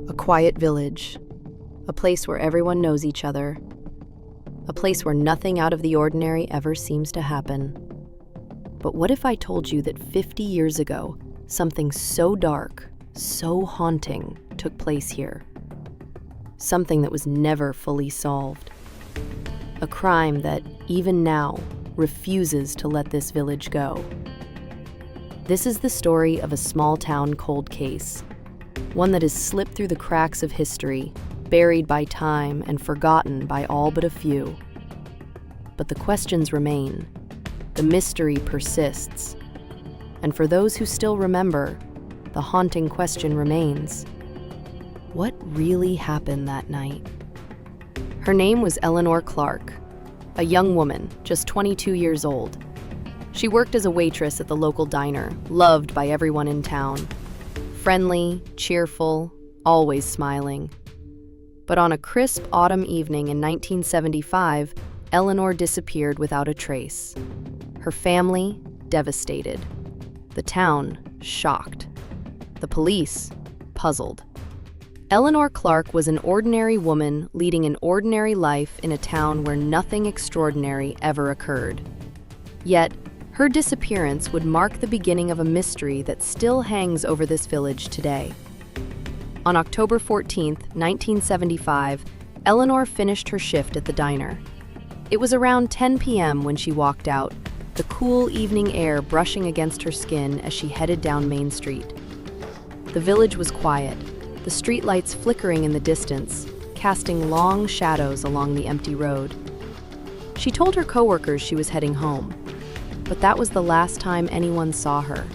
A quiet village, a place where everyone knows each other, a place where nothing out of the ordinary ever seems to happen. But what if I told you that 50 years ago, something so dark, so haunting took place here? Something that was never fully solved. A crime that, even now, refuses to let this village go. This is the story of a small-town cold case, one that has slipped through the cracks of history, buried by time and forgotten by all but a few. But the questions remain. The mystery persists. And for those who still remember, the haunting question remains: what really happened that night? Her name was Eleanor Clarke, a young woman, just 22 years old. She worked as a waitress at the local diner, loved by everyone in town. Friendly, cheerful, always smiling. But on a crisp autumn evening in 1975, Eleanor disappeared without a trace. Her family, devastated. The town, shocked. The police, puzzled. Eleanor Clarke was an ordinary woman leading an ordinary life in a town where nothing extraordinary ever occurred. Yet, her disappearance would mark the beginning of a mystery that still hangs over this village today. On October 14, 1975, Eleanor finished her shift at the diner. It was around 10 p.m. when she walked out, the cool evening air brushing against her skin as she headed down Main Street. The village was quiet, the streetlights flickering in the distance, casting long shadows along the empty road. She told her coworkers she was heading home, but that was the last time anyone saw her.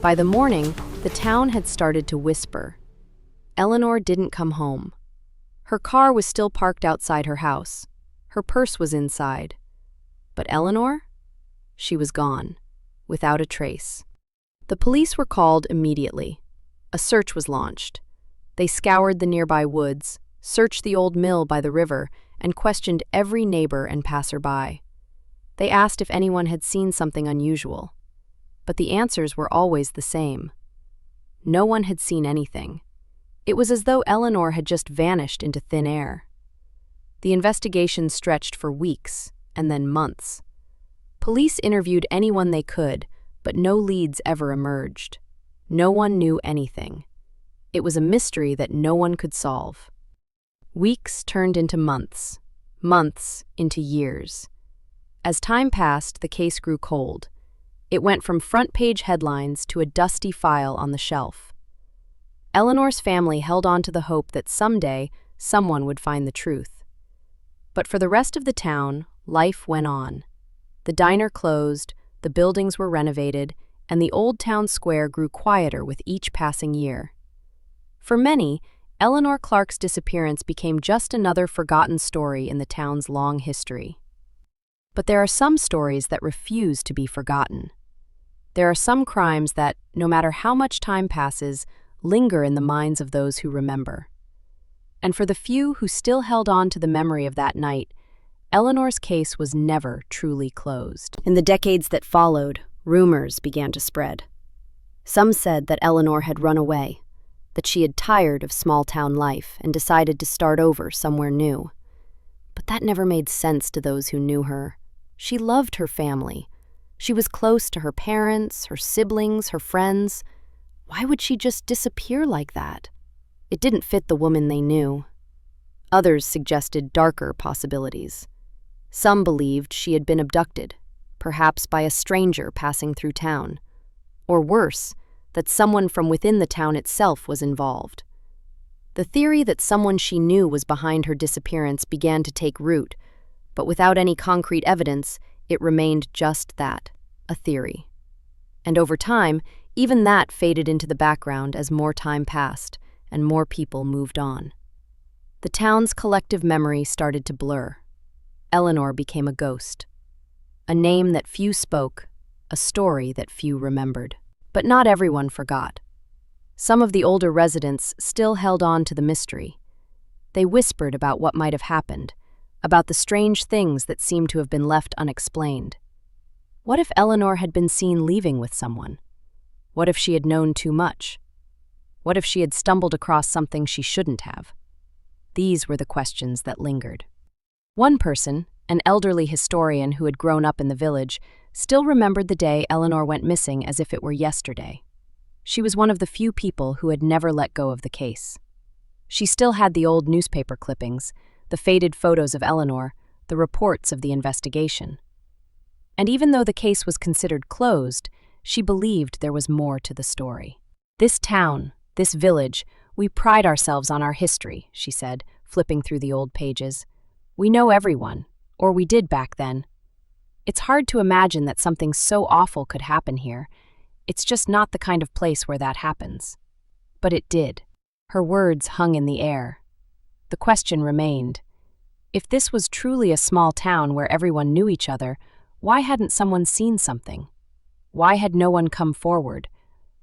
By the morning, the town had started to whisper. Eleanor didn't come home. Her car was still parked outside her house. Her purse was inside. But Eleanor? She was gone, without a trace. The police were called immediately. A search was launched. They scoured the nearby woods, searched the old mill by the river, and questioned every neighbor and passerby. They asked if anyone had seen something unusual. But the answers were always the same. No one had seen anything. It was as though Eleanor had just vanished into thin air. The investigation stretched for weeks, and then months. Police interviewed anyone they could, but no leads ever emerged. No one knew anything. It was a mystery that no one could solve. Weeks turned into months, months into years. As time passed, the case grew cold. It went from front-page headlines to a dusty file on the shelf. Eleanor's family held on to the hope that someday someone would find the truth. But for the rest of the town, life went on. The diner closed, the buildings were renovated, and the old town square grew quieter with each passing year. For many, Eleanor Clarke's disappearance became just another forgotten story in the town's long history. But there are some stories that refuse to be forgotten. There are some crimes that, no matter how much time passes, linger in the minds of those who remember. And for the few who still held on to the memory of that night, Eleanor's case was never truly closed. In the decades that followed, rumors began to spread. Some said that Eleanor had run away, that she had tired of small-town life and decided to start over somewhere new. But that never made sense to those who knew her. She loved her family. She was close to her parents, her siblings, her friends. Why would she just disappear like that? It didn't fit the woman they knew. Others suggested darker possibilities. Some believed she had been abducted, perhaps by a stranger passing through town. Or worse, that someone from within the town itself was involved. The theory that someone she knew was behind her disappearance began to take root, but without any concrete evidence, it remained just that, a theory. And over time, even that faded into the background as more time passed and more people moved on. The town's collective memory started to blur. Eleanor became a ghost. A name that few spoke, a story that few remembered. But not everyone forgot. Some of the older residents still held on to the mystery. They whispered about what might have happened, about the strange things that seemed to have been left unexplained. What if Eleanor had been seen leaving with someone? What if she had known too much? What if she had stumbled across something she shouldn't have? These were the questions that lingered. One person, an elderly historian who had grown up in the village, still remembered the day Eleanor went missing as if it were yesterday. She was one of the few people who had never let go of the case. She still had the old newspaper clippings, the faded photos of Eleanor, the reports of the investigation. And even though the case was considered closed, she believed there was more to the story. This town, this village, we pride ourselves on our history, she said, flipping through the old pages. We know everyone, or we did back then. It's hard to imagine that something so awful could happen here. It's just not the kind of place where that happens. But it did. Her words hung in the air. The question remained. If this was truly a small town where everyone knew each other, why hadn't someone seen something? Why had no one come forward?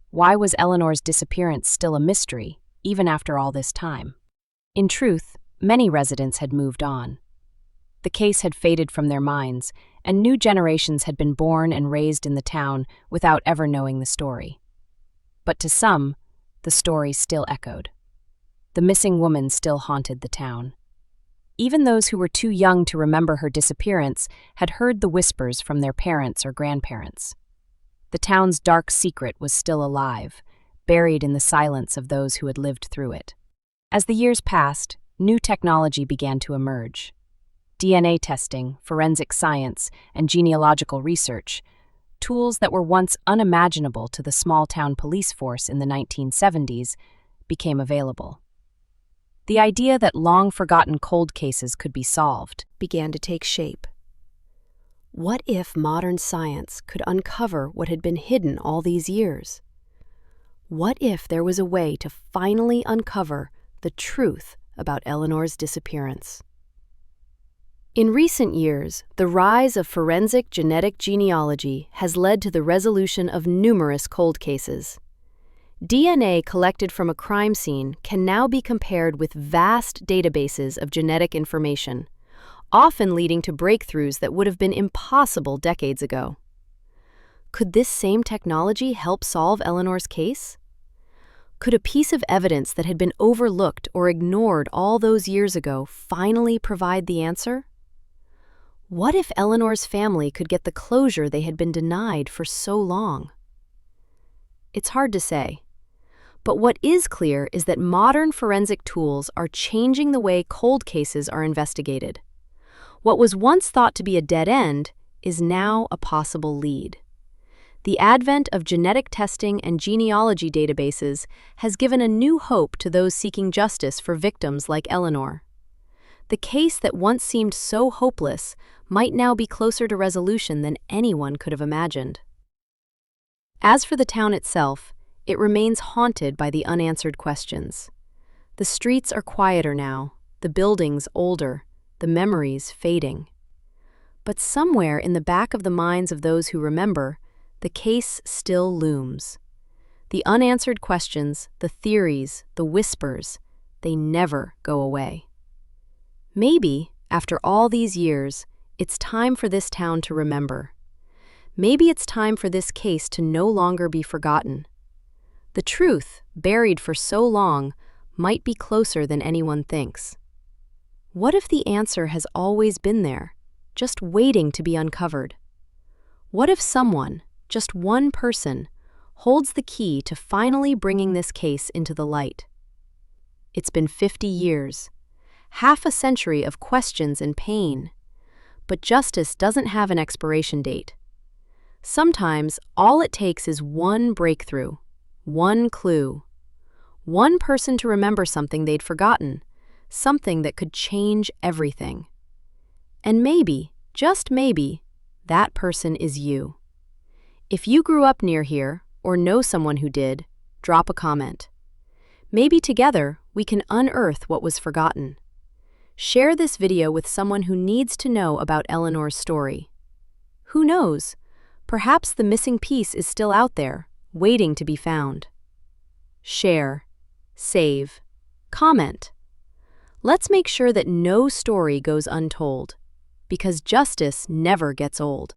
Why was Eleanor's disappearance still a mystery, even after all this time? In truth, many residents had moved on. The case had faded from their minds, and new generations had been born and raised in the town without ever knowing the story. But to some, the story still echoed. The missing woman still haunted the town. Even those who were too young to remember her disappearance had heard the whispers from their parents or grandparents. The town's dark secret was still alive, buried in the silence of those who had lived through it. As the years passed, new technology began to emerge. DNA testing, forensic science, and genealogical research, tools that were once unimaginable to the small-town police force in the 1970s, became available. The idea that long-forgotten cold cases could be solved began to take shape. What if modern science could uncover what had been hidden all these years? What if there was a way to finally uncover the truth about Eleanor's disappearance? In recent years, the rise of forensic genetic genealogy has led to the resolution of numerous cold cases. DNA collected from a crime scene can now be compared with vast databases of genetic information, often leading to breakthroughs that would have been impossible decades ago. Could this same technology help solve Eleanor's case? Could a piece of evidence that had been overlooked or ignored all those years ago finally provide the answer? What if Eleanor's family could get the closure they had been denied for so long? It's hard to say. But what is clear is that modern forensic tools are changing the way cold cases are investigated. What was once thought to be a dead end is now a possible lead. The advent of genetic testing and genealogy databases has given a new hope to those seeking justice for victims like Eleanor. The case that once seemed so hopeless might now be closer to resolution than anyone could have imagined. As for the town itself, it remains haunted by the unanswered questions. The streets are quieter now, the buildings older, the memories fading. But somewhere in the back of the minds of those who remember, the case still looms. The unanswered questions, the theories, the whispers, they never go away. Maybe, after all these years, it's time for this town to remember. Maybe it's time for this case to no longer be forgotten. The truth, buried for so long, might be closer than anyone thinks. What if the answer has always been there, just waiting to be uncovered? What if someone, just one person, holds the key to finally bringing this case into the light? It's been 50 years, half a century of questions and pain. But justice doesn't have an expiration date. Sometimes all it takes is one breakthrough, one clue, one person to remember something they'd forgotten, something that could change everything. And maybe, just maybe, that person is you. If you grew up near here or know someone who did, drop a comment. Maybe together we can unearth what was forgotten. Share this video with someone who needs to know about Eleanor's story. Who knows? Perhaps the missing piece is still out there, waiting to be found. Share, save, comment. Let's make sure that no story goes untold, because justice never gets old.